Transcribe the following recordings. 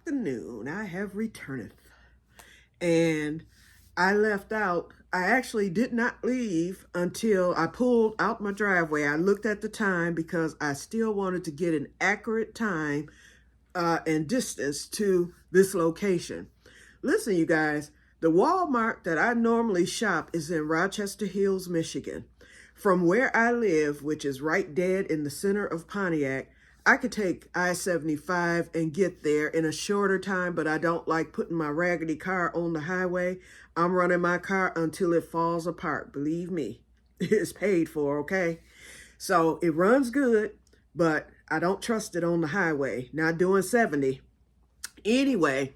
afternoon. I have returned. And I left out, I actually did not leave until I pulled out my driveway. I looked at the time because I still wanted to get an accurate time and distance to this location. Listen, you guys, the Walmart that I normally shop is in Rochester Hills, Michigan. From where I live, which is right dead in the center of Pontiac, I could take I-75 and get there in a shorter time, but I don't like putting my raggedy car on the highway. I'm running my car until it falls apart. Believe me, it's paid for, okay? So it runs good, but I don't trust it on the highway. Not doing 70. Anyway,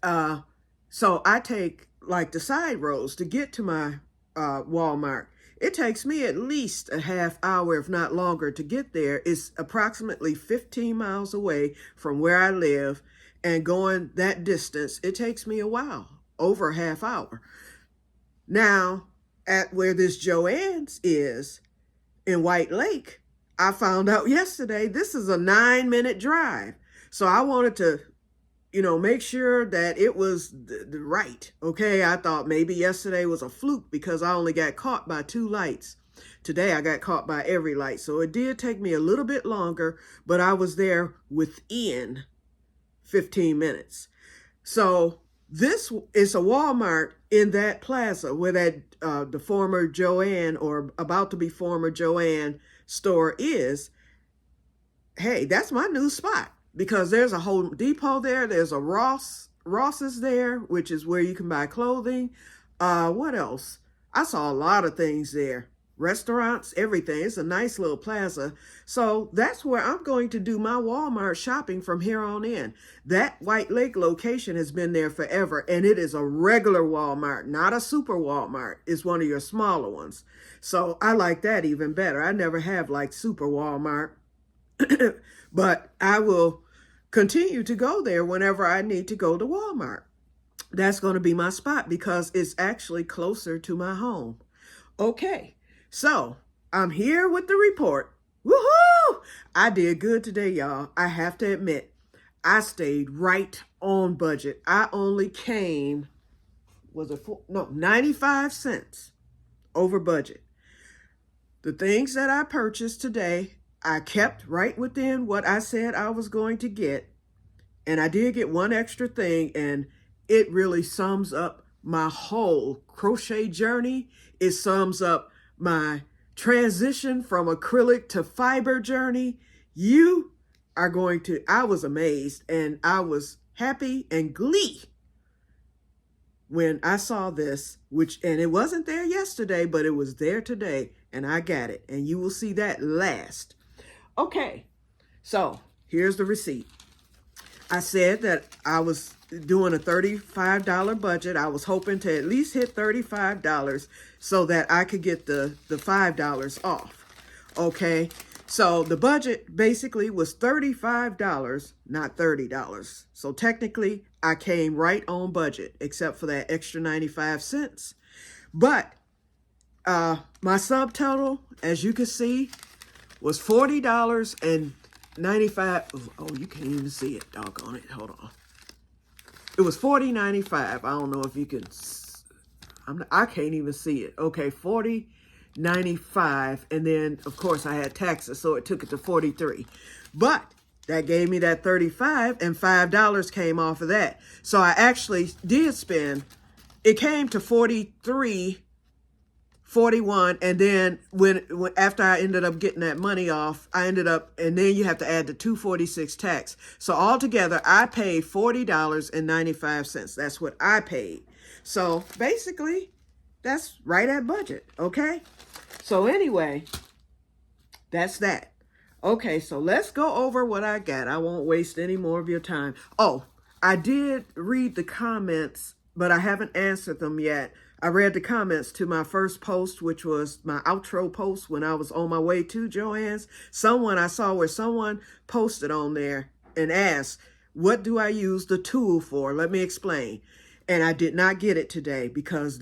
so I take like the side roads to get to my Walmart. It takes me at least a half hour, if not longer, to get there. It's approximately 15 miles away from where I live, and going that distance, it takes me a while, over a half hour. Now, at where this Joann's is in White Lake, I found out yesterday this is a 9-minute drive. So I wanted to make sure that it was right. Okay, I thought maybe yesterday was a fluke because I only got caught by 2 lights. Today I got caught by every light. So it did take me a little bit longer, but I was there within 15 minutes. So this is a Walmart in that plaza where that the former Joann, or about to be former Joann, store is. Hey, that's my new spot. Because there's a Home Depot there. There's a Ross's there, which is where you can buy clothing. What else? I saw a lot of things there. Restaurants, everything. It's a nice little plaza. So that's where I'm going to do my Walmart shopping from here on in. That White Lake location has been there forever, and it is a regular Walmart, not a super Walmart. It's one of your smaller ones. So I like that even better. I never have liked super Walmart. But I will continue to go there whenever I need to go to Walmart. That's going to be my spot because it's actually closer to my home. Okay, so I'm here with the report. Woohoo! I did good today, y'all. I have to admit, I stayed right on budget. I only came, 95 cents over budget. The things that I purchased today, I kept right within what I said I was going to get. And I did get one extra thing, and it really sums up my whole crochet journey. It sums up my transition from acrylic to fiber journey. You are going to, I was amazed, and I was happy and glee when I saw this, and it wasn't there yesterday, but it was there today, and I got it. And you will see that last. Okay, so here's the receipt. I said that I was doing a $35 budget. I was hoping to at least hit $35 so that I could get the $5 off. Okay, so the budget basically was $35, not $30. So technically, I came right on budget, except for that extra 95 cents. But my subtotal, as you can see, was $40.95. Oh, you can't even see it. Doggone it. Hold on. It was $40.95. I don't know if you can. I can't even see it. Okay, $40.95, and then of course I had taxes, so it took it to $43. But that gave me that $35, and $5 came off of that. So I actually did spend. It came to $43. 41, and then when after I ended up getting that money off, and then you have to add the $246 tax. So altogether, I paid $40.95. That's what I paid. So basically, that's right at budget, okay? So anyway, that's that. Okay, so let's go over what I got. I won't waste any more of your time. Oh, I did read the comments, but I haven't answered them yet. I read the comments to my first post, which was my outro post when I was on my way to Joann's. I saw where someone posted on there and asked, what do I use the tool for? Let me explain. And I did not get it today because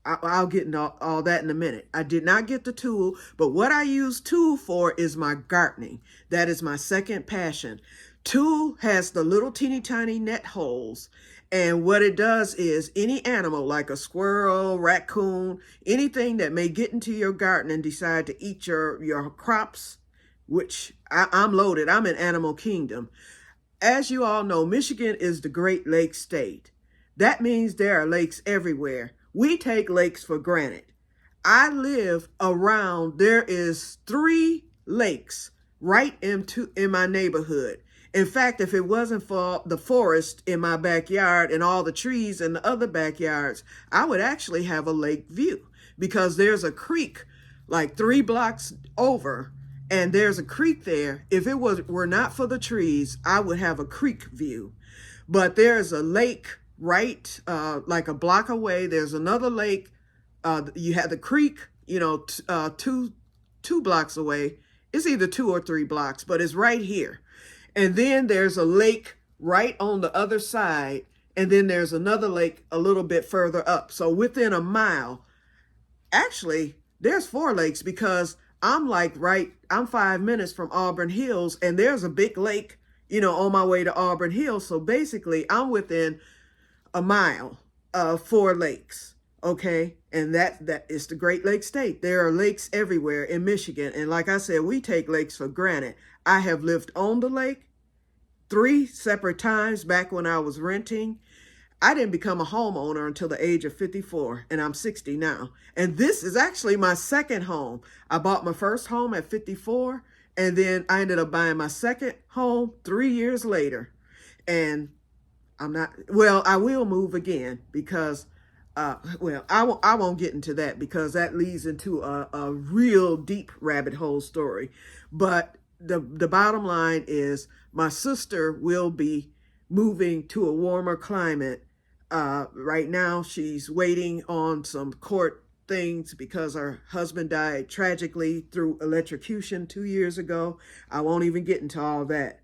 I'll get into all that in a minute. I did not get the tool, but what I use tool for is my gardening. That is my second passion. 2 has the little teeny tiny net holes. And what it does is any animal like a squirrel, raccoon, anything that may get into your garden and decide to eat your crops, which I'm loaded. I'm in animal kingdom. As you all know, Michigan is the Great Lakes state. That means there are lakes everywhere. We take lakes for granted. I live around, there is 3 lakes right in my neighborhood. In fact, if it wasn't for the forest in my backyard and all the trees in the other backyards, I would actually have a lake view because there's a creek like 3 blocks over, and there's a creek there. If it were not for the trees, I would have a creek view. But there's a lake right like a block away. There's another lake. You have the creek, two blocks away. It's either 2 or 3 blocks, but it's right here. And then there's a lake right on the other side. And then there's another lake a little bit further up. So within a mile, actually, there's 4 lakes because I'm 5 minutes from Auburn Hills, and there's a big lake, on my way to Auburn Hills. So basically, I'm within a mile of 4 lakes. Okay, and that is the Great Lakes state. There are lakes everywhere in Michigan. And like I said, we take lakes for granted. I have lived on the lake 3 separate times back when I was renting. I didn't become a homeowner until the age of 54, and I'm 60 now. And this is actually my second home. I bought my first home at 54, and then I ended up buying my second home 3 years later. And I will move again because I won't get into that because that leads into a real deep rabbit hole story. But the bottom line is my sister will be moving to a warmer climate. Right now, she's waiting on some court things because her husband died tragically through electrocution 2 years ago. I won't even get into all that.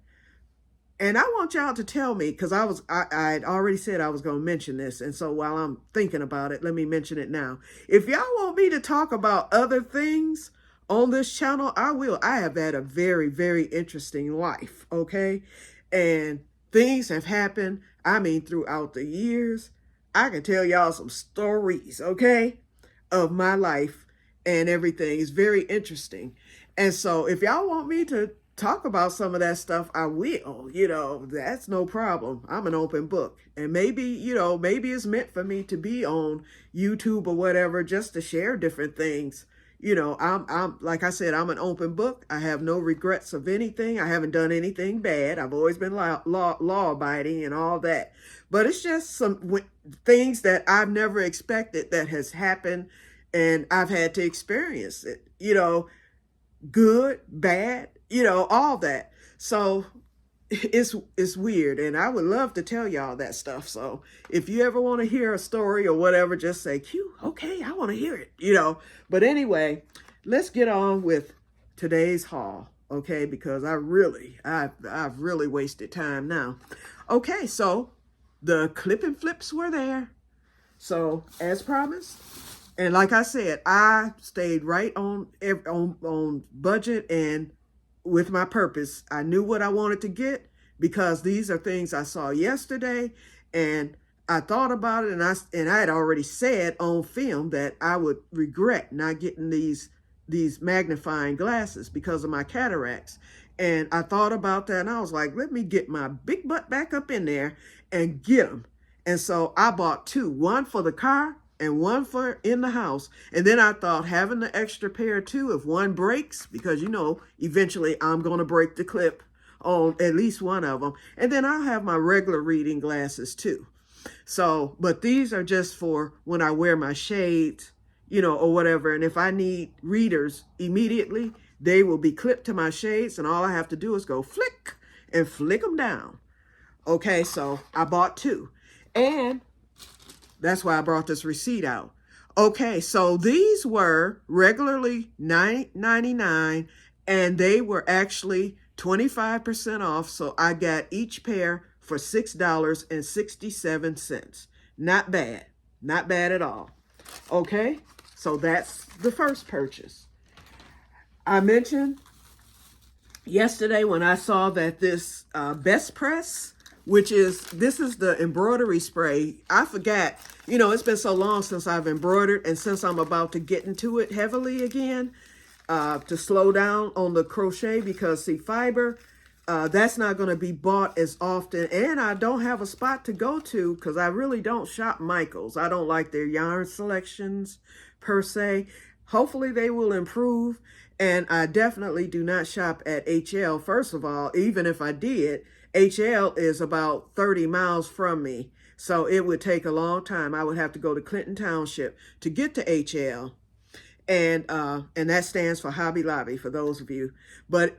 And I want y'all to tell me, because I had already said I was going to mention this. And so while I'm thinking about it, let me mention it now. If y'all want me to talk about other things on this channel, I will. I have had a very, very interesting life, okay? And things have happened, throughout the years. I can tell y'all some stories, okay, of my life and everything. It's very interesting. And so if y'all want me to talk about some of that stuff, I will. That's no problem. I'm an open book. And maybe it's meant for me to be on YouTube or whatever, just to share different things. I'm like I said, I'm an open book. I have no regrets of anything. I haven't done anything bad. I've always been law abiding and all that. But it's just some things that I've never expected that has happened, and I've had to experience it. Good, bad, all that. So it's weird, and I would love to tell y'all that stuff. So if you ever want to hear a story or whatever, just say, Q, okay, I want to hear it, But anyway, let's get on with today's haul, okay? Because I've really wasted time now. Okay, so the clip and flips were there. So as promised, and like I said, I stayed right on budget and with my purpose. I knew what I wanted to get because these are things I saw yesterday, and I thought about it, and I had already said on film that I would regret not getting these magnifying glasses because of my cataracts. And I thought about that, and I was like, let me get my big butt back up in there and get them. And so I bought 2, one for the car and one for in the house. And then I thought having the extra pair too, if one breaks, because eventually I'm going to break the clip on at least one of them. And then I'll have my regular reading glasses too. So, but these are just for when I wear my shades, or whatever. And if I need readers immediately, they will be clipped to my shades, and all I have to do is go flick and flick them down. Okay, so I bought 2. And that's why I brought this receipt out. Okay, so these were regularly $9.99, and they were actually 25% off. So I got each pair for $6.67. Not bad. Not bad at all. Okay, so that's the first purchase. I mentioned, yesterday when I saw that this Best Press, this is the embroidery spray. I forgot, it's been so long since I've embroidered, and since I'm about to get into it heavily again, to slow down on the crochet, because see, fiber, that's not going to be bought as often, and I don't have a spot to go to because I really don't shop Michaels. I don't like their yarn selections per se. Hopefully they will improve, and I definitely do not shop at HL. First of all, even if I did, HL is about 30 miles from me, so it would take a long time. I would have to go to Clinton Township to get to HL. And that stands for Hobby Lobby, for those of you. But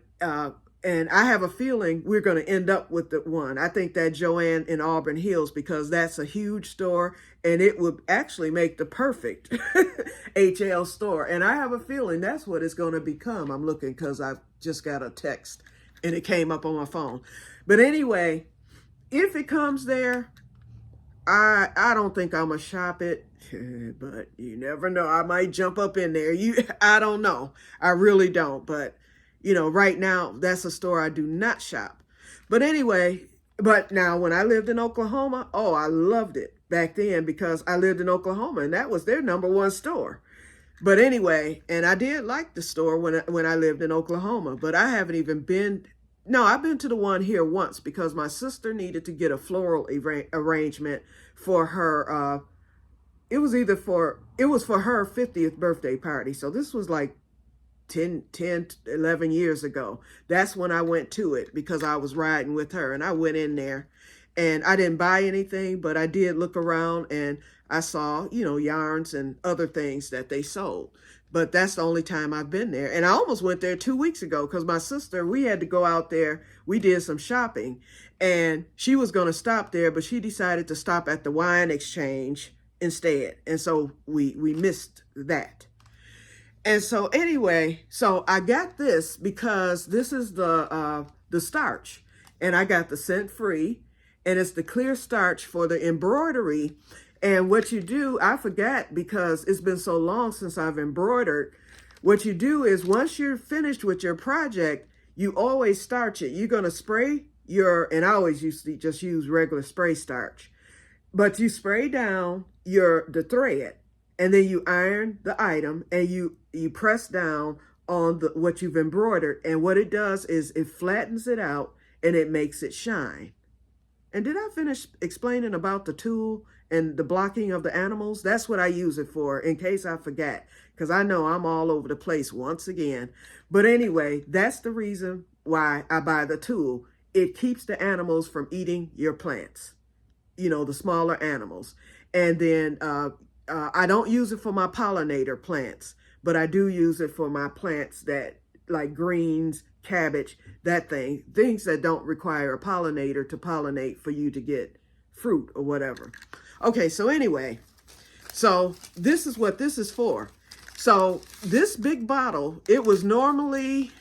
and I have a feeling we're going to end up with the one. I think that Joann in Auburn Hills, because that's a huge store, and it would actually make the perfect HL store. And I have a feeling that's what it's going to become. I'm looking because I've just got a text and it came up on my phone. But anyway, if it comes there, I don't think I'm gonna shop it, but you never know. I might jump up in there. I don't know. I really don't. But right now that's a store I do not shop. But anyway, but now when I lived in Oklahoma, oh, I loved it back then because I lived in Oklahoma and that was their #1 store. But anyway, and I did like the store when I lived in Oklahoma, but I haven't even been. No, I've been to the one here once because my sister needed to get a floral arrangement for her. It was for her 50th birthday party. So this was like 11 years ago. That's when I went to it because I was riding with her, and I went in there and I didn't buy anything, but I did look around and I saw, yarns and other things that they sold. But that's the only time I've been there. And I almost went there 2 weeks ago because my sister, we had to go out there. We did some shopping and she was going to stop there, but she decided to stop at the wine exchange instead. And so we missed that. And so anyway, so I got this because this is the starch, and I got the scent free, and it's the clear starch for the embroidery. And what you do, I forgot because it's been so long since I've embroidered. What you do is once you're finished with your project, you always starch it. You're going to spray and I always used to just use regular spray starch, but you spray down the thread, and then you iron the item, and you press down on what you've embroidered. And what it does is it flattens it out and it makes it shine. And did I finish explaining about the tool and the blocking of the animals? That's what I use it for, in case I forgot, because I know I'm all over the place once again. But anyway, that's the reason why I buy the tool. It keeps the animals from eating your plants, the smaller animals. And then I don't use it for my pollinator plants, but I do use it for my plants that like greens, cabbage, things that don't require a pollinator to pollinate for you to get fruit or whatever. Okay, so anyway, so this is what this is for. So this big bottle, it was normally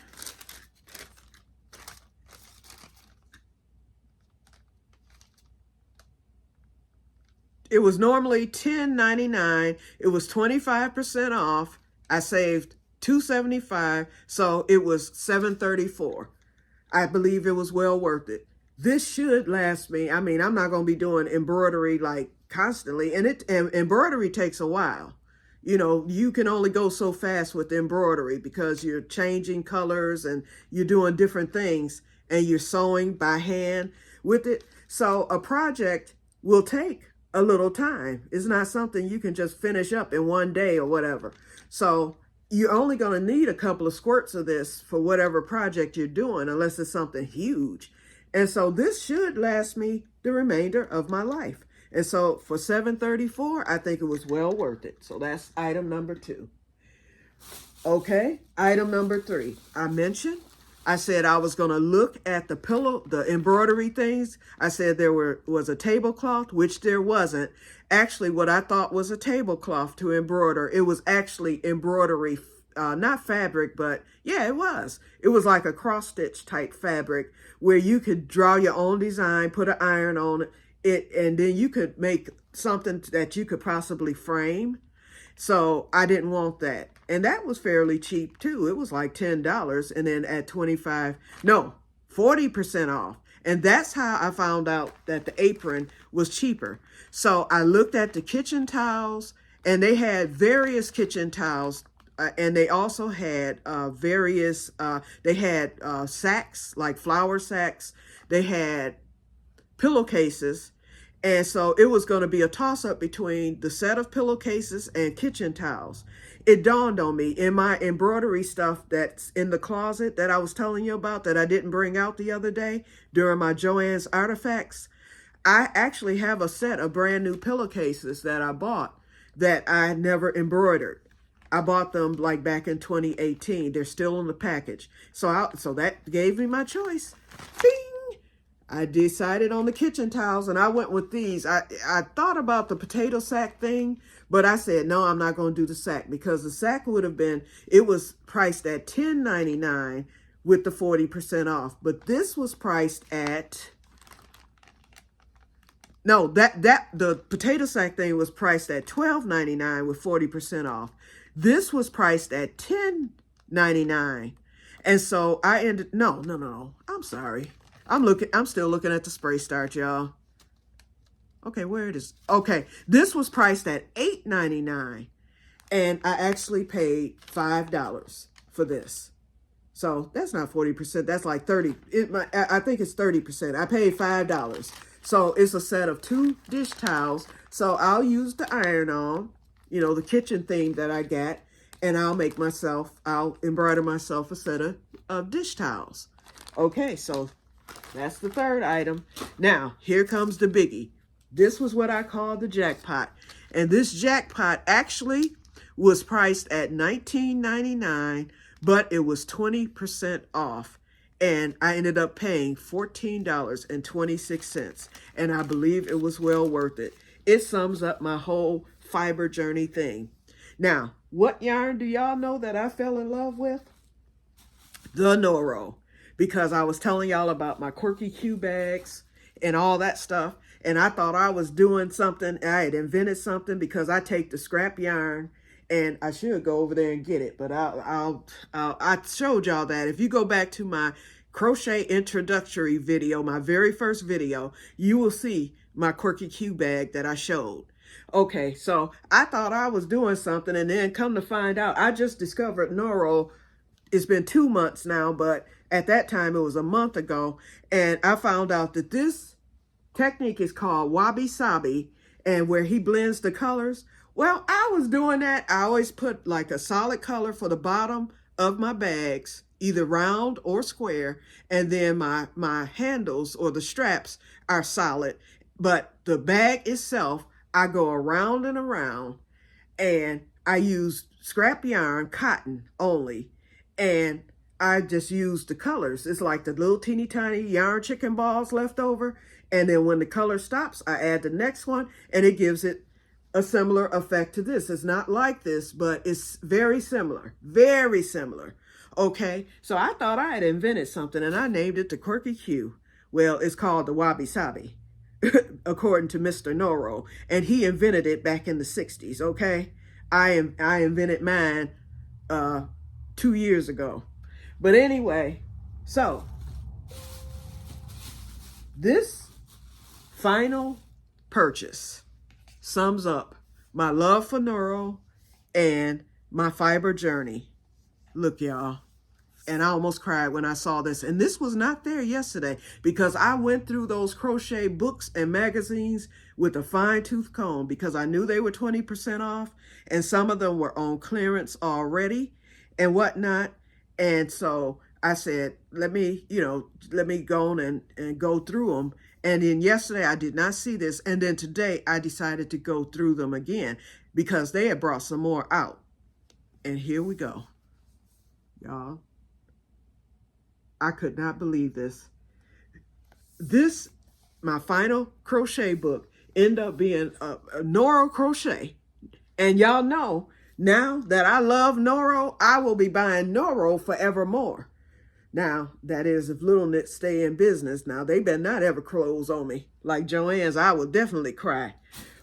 $10.99. It was 25% off. I saved $2.75, so it was $7.34. I believe it was well worth it. This should last me. I mean, I'm not going to be doing embroidery like constantly, and embroidery takes a while. You can only go so fast with embroidery because you're changing colors and you're doing different things, and you're sewing by hand with it. So a project will take a little time. It's not something you can just finish up in one day or whatever. So you're only going to need a couple of squirts of this for whatever project you're doing, unless it's something huge. And so this should last me the remainder of my life. And so for $7.34, I think it was well worth it. So that's item number 2. Okay, item number 3. I said I was going to look at the embroidery things. I said there was a tablecloth, which there wasn't. Actually, what I thought was a tablecloth to embroider, it was actually embroidery, not fabric, but yeah, it was. It was like a cross-stitch type fabric where you could draw your own design, put an iron on it, and then you could make something that you could possibly frame. So I didn't want that. And that was fairly cheap too. It was like $10. And then at 40% off. And that's how I found out that the apron was cheaper. So I looked at the kitchen towels, and they had various kitchen towels. And they also had they had sacks, like flour sacks. They had pillowcases. And so it was going to be a toss-up between the set of pillowcases and kitchen towels. It dawned on me in my embroidery stuff that's in the closet that I was telling you about that I didn't bring out the other day during my Joann's Artifacts. I actually have a set of brand new pillowcases that I bought that I never embroidered. I bought them like back in 2018. They're still in the package. So that gave me my choice. Bing! I decided on the kitchen towels, and I went with these. I thought about the potato sack thing, but I said, no, I'm not going to do the sack, because the sack would have been, it was priced at $10.99 with the 40% off. But this was priced at, no, the potato sack thing was priced at $12.99 with 40% off. This was priced at $10.99. And so I ended, no, I'm sorry. I'm still looking at the spray starch, y'all. Okay, where it is. Okay, this was priced at $8.99, and I actually paid $5 for this. So that's not 40%. That's like 30. I think it's 30%. I paid $5. So it's a set of 2 dish towels. So I'll use the iron-on, the kitchen theme that I got, and I'll embroider myself a set of dish towels. Okay, so that's the third item. Now, here comes the biggie. This was what I call the jackpot. And this jackpot actually was priced at $19.99, but it was 20% off. And I ended up paying $14.26. And I believe it was well worth it. It sums up my whole fiber journey thing. Now, what yarn do y'all know that I fell in love with? The Noro. Because I was telling y'all about my quirky Q bags and all that stuff. And I thought I was doing something. I had invented something, because I take the scrap yarn, and I should go over there and get it. But I showed y'all that. If you go back to my crochet introductory video, my very first video, you will see my quirky Q bag that I showed. Okay, so I thought I was doing something, and then come to find out, I just discovered Noro. It's been 2 months now, but at that time it was a month ago, and I found out that this technique is called wabi-sabi, and where he blends the colors. Well, I was doing that. I always put like a solid color for the bottom of my bags, either round or square, and then my handles or the straps are solid, but the bag itself, I go around and around, and I use scrap yarn, cotton only, and I just use the colors. It's like the little teeny tiny yarn chicken balls left over. And then when the color stops, I add the next one, and it gives it a similar effect to this. It's not like this, but it's very similar. Very similar. Okay, so I thought I had invented something, and I named it the Quirky Q. Well, it's called the Wabi Sabi, according to Mr. Noro. And he invented it back in the 60s, okay? I invented mine 2 years ago. But anyway, so this final purchase sums up my love for Noro and my fiber journey. Look, y'all. And I almost cried when I saw this. And this was not there yesterday, because I went through those crochet books and magazines with a fine-tooth comb, because I knew they were 20% off, and some of them were on clearance already and whatnot. And so I said, let me go on and go through them. And then yesterday I did not see this. And then today I decided to go through them again, because they had brought some more out. And here we go, y'all. I could not believe this. This, my final crochet book, ended up being a Noro crochet. And y'all know, now that I love Noro, I will be buying Noro forevermore. Now, that is if Little Knits stay in business. Now, they better not ever close on me. Like Joann's, I will definitely cry.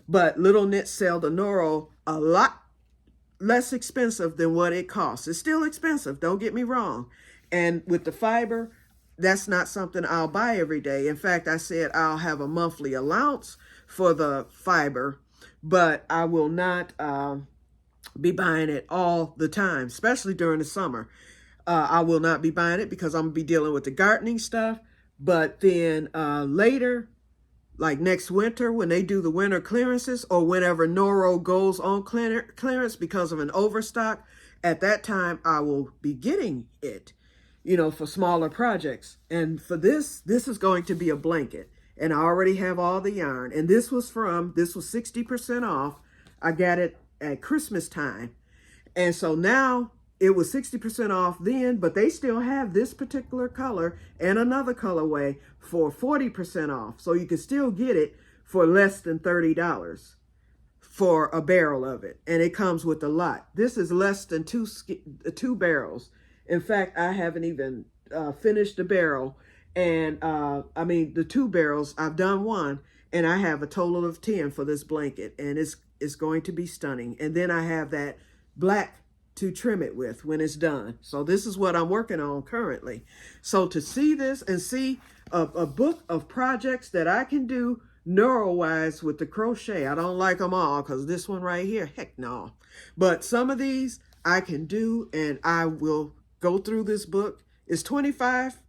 But Little Knits sell the Noro a lot less expensive than what it costs. It's still expensive, don't get me wrong. And with the fiber, that's not something I'll buy every day. In fact, I said I'll have a monthly allowance for the fiber, but I will not be buying it all the time, especially during the summer. I will not be buying it because I'm going to be dealing with the gardening stuff. But then later, like next winter, when they do the winter clearances or whenever Noro goes on clearance because of an overstock, at that time I will be getting it, for smaller projects. And for this is going to be a blanket. And I already have all the yarn. And this was 60% off. I got it at Christmas time. And so now it was 60% off then, but they still have this particular color and another colorway for 40% off. So you can still get it for less than $30 for a barrel of it. And it comes with a lot. This is less than two barrels. In fact, I haven't even finished the barrel. And the 2 barrels, I've done one, and I have a total of 10 for this blanket. And it's going to be stunning. And then I have that black to trim it with when it's done. So this is what I'm working on currently. So to see this and see a book of projects that I can do Noro-wise with the crochet. I don't like them all because this one right here, heck no. But some of these I can do, and I will go through this book. It's 25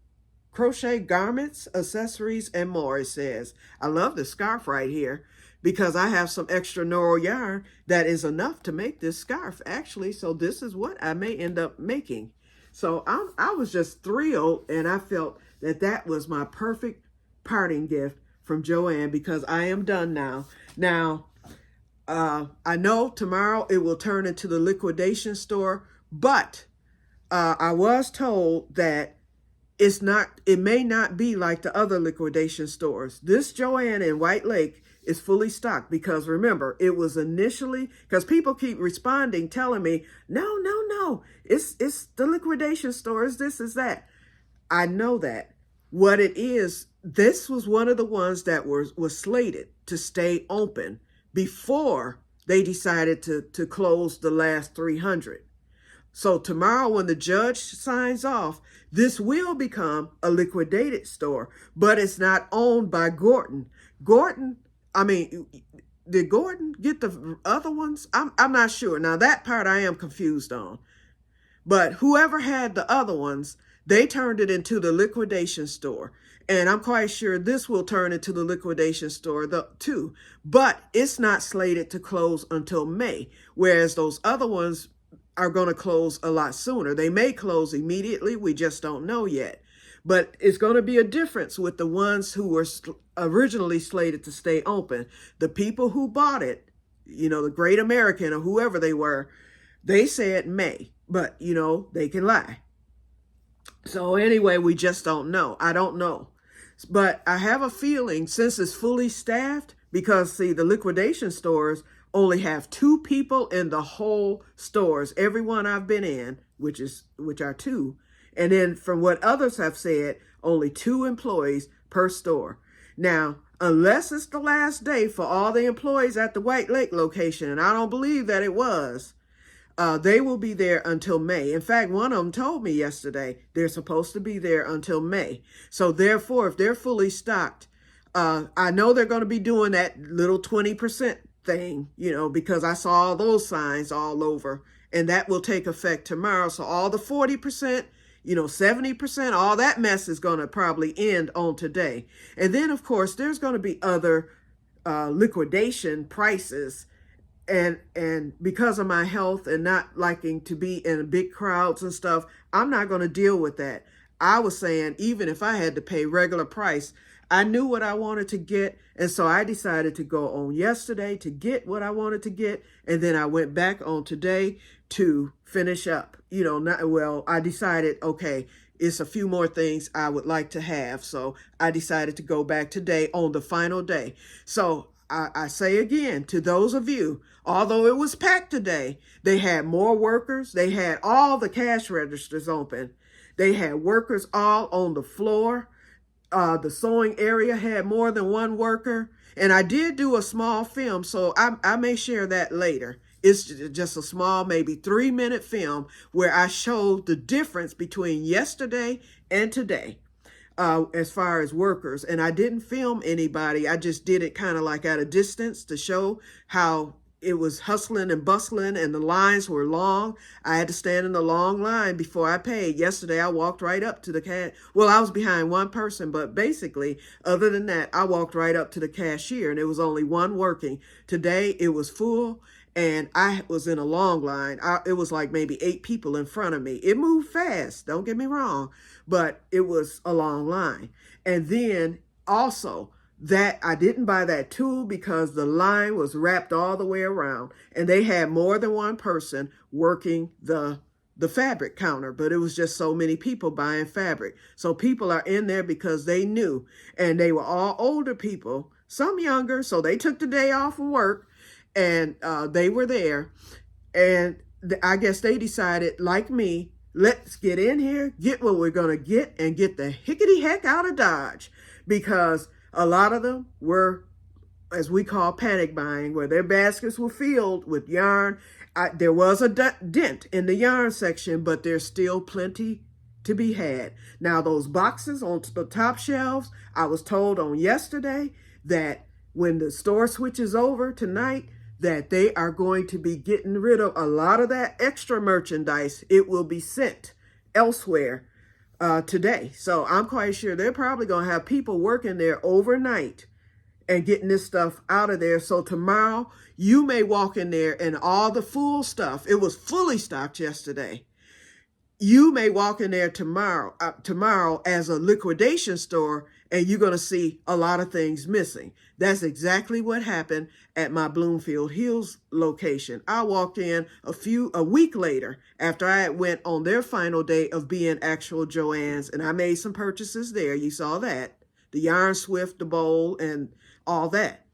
crochet garments, accessories, and more, it says. I love the scarf right here because I have some extra Noro yarn that is enough to make this scarf, actually. So this is what I may end up making. So I was just thrilled, and I felt that was my perfect parting gift from Joann because I am done now. Now, I know tomorrow it will turn into the liquidation store, but I was told that it may not be like the other liquidation stores. This Joann in White Lake is fully stocked because remember, it was initially, because people keep responding, telling me, no, it's the liquidation store, it's this, is that. I know that. What it is, this was one of the ones that was slated to stay open before they decided to close the last 300. So tomorrow when the judge signs off, this will become a liquidated store, but it's not owned by Gordon. Did Gordon get the other ones? I'm not sure. Now that part I am confused on. But whoever had the other ones, they turned it into the liquidation store. And I'm quite sure this will turn into the liquidation store too. But it's not slated to close until May, whereas those other ones are going to close a lot sooner. They may close immediately. We just don't know yet. But it's going to be a difference with the ones who were originally slated to stay open. The people who bought it, the Great American or whoever they were, they said May. But, they can lie. So anyway, we just don't know. I don't know. But I have a feeling since it's fully staffed, because see, the liquidation stores only have 2 people in the whole stores, every one I've been in, which are 2. And then from what others have said, only 2 employees per store. Now, unless it's the last day for all the employees at the White Lake location, and I don't believe that it was, they will be there until May. In fact, one of them told me yesterday they're supposed to be there until May. So therefore, if they're fully stocked, I know they're going to be doing that little 20% thing, because I saw all those signs all over, and that will take effect tomorrow. So all the 40%, 70%, all that mess is going to probably end on today. And then, of course, there's going to be other liquidation prices. And because of my health and not liking to be in big crowds and stuff, I'm not going to deal with that. I was saying, even if I had to pay regular price, I knew what I wanted to get. And so I decided to go on yesterday to get what I wanted to get. And then I went back on today to finish up. I decided, okay, it's a few more things I would like to have. So I decided to go back today on the final day. So I say again, to those of you, although it was packed today, they had more workers. They had all the cash registers open. They had workers all on the floor. The sewing area had more than one worker. And I did do a small film, so I may share that later. It's just a small, maybe 3-minute film where I showed the difference between yesterday and today. As far as workers. And I didn't film anybody. I just did it kind of like at a distance to show how it was hustling and bustling and the lines were long. I had to stand in a long line before I paid. Yesterday, I walked right up to the cash. Well, I was behind one person, but basically, other than that, I walked right up to the cashier and there was only one working. Today, it was full and I was in a long line. It was like maybe 8 people in front of me. It moved fast, don't get me wrong, but it was a long line. And then also, that I didn't buy that tool because the line was wrapped all the way around and they had more than one person working the fabric counter, but it was just so many people buying fabric. So people are in there because they knew, and they were all older people, some younger, so they took the day off from work and they were there. And I guess they decided, like me, let's get in here, get what we're going to get, and get the hickety heck out of Dodge, because a lot of them were, as we call, panic buying, where their baskets were filled with yarn. There was a dent in the yarn section, but there's still plenty to be had. Now, those boxes on the top shelves, I was told on yesterday that when the store switches over tonight, that they are going to be getting rid of a lot of that extra merchandise. It will be sent elsewhere today. So I'm quite sure they're probably going to have people working there overnight and getting this stuff out of there. So tomorrow you may walk in there and all the full stuff, it was fully stocked yesterday. You may walk in there tomorrow as a liquidation store and you're going to see a lot of things missing. That's exactly what happened at my Bloomfield Hills location. I walked in a week later after I went on their final day of being actual Joann's, and I made some purchases there. You saw that. The Yarn Swift, the bowl, and all that.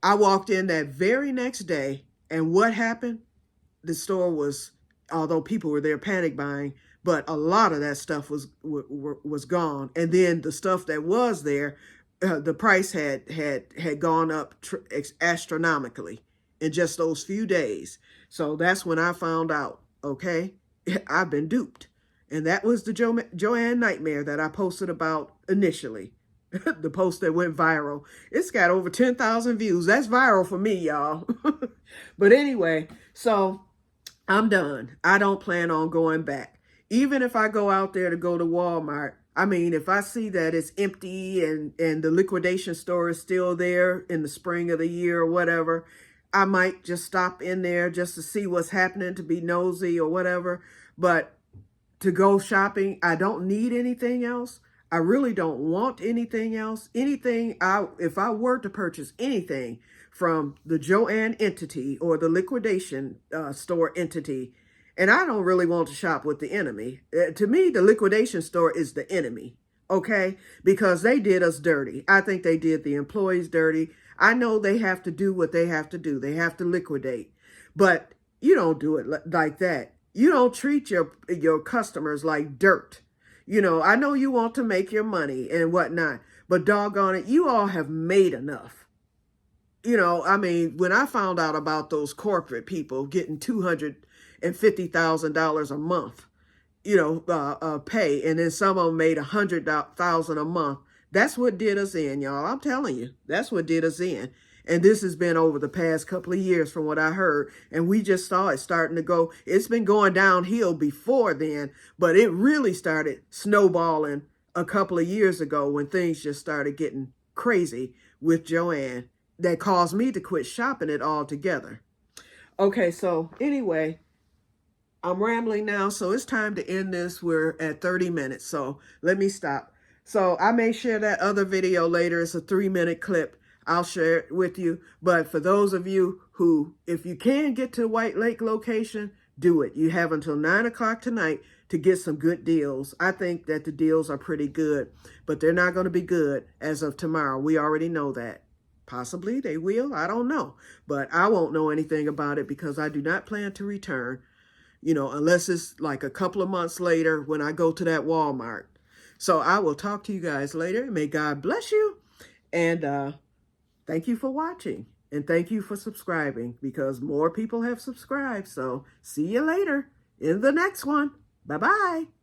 I walked in that very next day, and what happened? The store was, although people were there panic buying, but a lot of that stuff was gone. And then the stuff that was there, the price had gone up astronomically in just those few days. So that's when I found out, okay, I've been duped. And that was the Joann nightmare that I posted about initially. The post that went viral. It's got over 10,000 views. That's viral for me, y'all. But anyway, so I'm done. I don't plan on going back. Even if I go out there to go to Walmart, I mean, if I see that it's empty and the liquidation store is still there in the spring of the year or whatever, I might just stop in there just to see what's happening, to be nosy or whatever. But to go shopping, I don't need anything else. I really don't want anything else. If I were to purchase anything from the Joann entity or the liquidation store entity, and I don't really want to shop with the enemy. To me, the liquidation store is the enemy, okay? Because they did us dirty. I think they did the employees dirty. I know they have to do what they have to do. They have to liquidate. But you don't do it like that. You don't treat your customers like dirt. You know, I know you want to make your money and whatnot, but doggone it, you all have made enough. You know, I mean, when I found out about those corporate people getting $250,000 a month, pay, and then some of them made $100,000 a month, that's what did us in, y'all. I'm telling you, that's what did us in. And this has been over the past couple of years from what I heard. And we just saw it starting to go. It's been going downhill before then, but it really started snowballing a couple of years ago when things just started getting crazy with Joann. That caused me to quit shopping it altogether. Okay, so anyway, I'm rambling now, so it's time to end this. We're at 30 minutes, so let me stop. So I may share that other video later. It's a 3-minute clip. I'll share it with you. But for those of you who, if you can get to the White Lake location, do it. You have until 9 o'clock tonight to get some good deals. I think that the deals are pretty good, but they're not going to be good as of tomorrow. We already know that. Possibly they will. I don't know. But I won't know anything about it because I do not plan to return, unless it's like a couple of months later when I go to that Walmart. So I will talk to you guys later. May God bless you. And thank you for watching. And thank you for subscribing because more people have subscribed. So see you later in the next one. Bye-bye.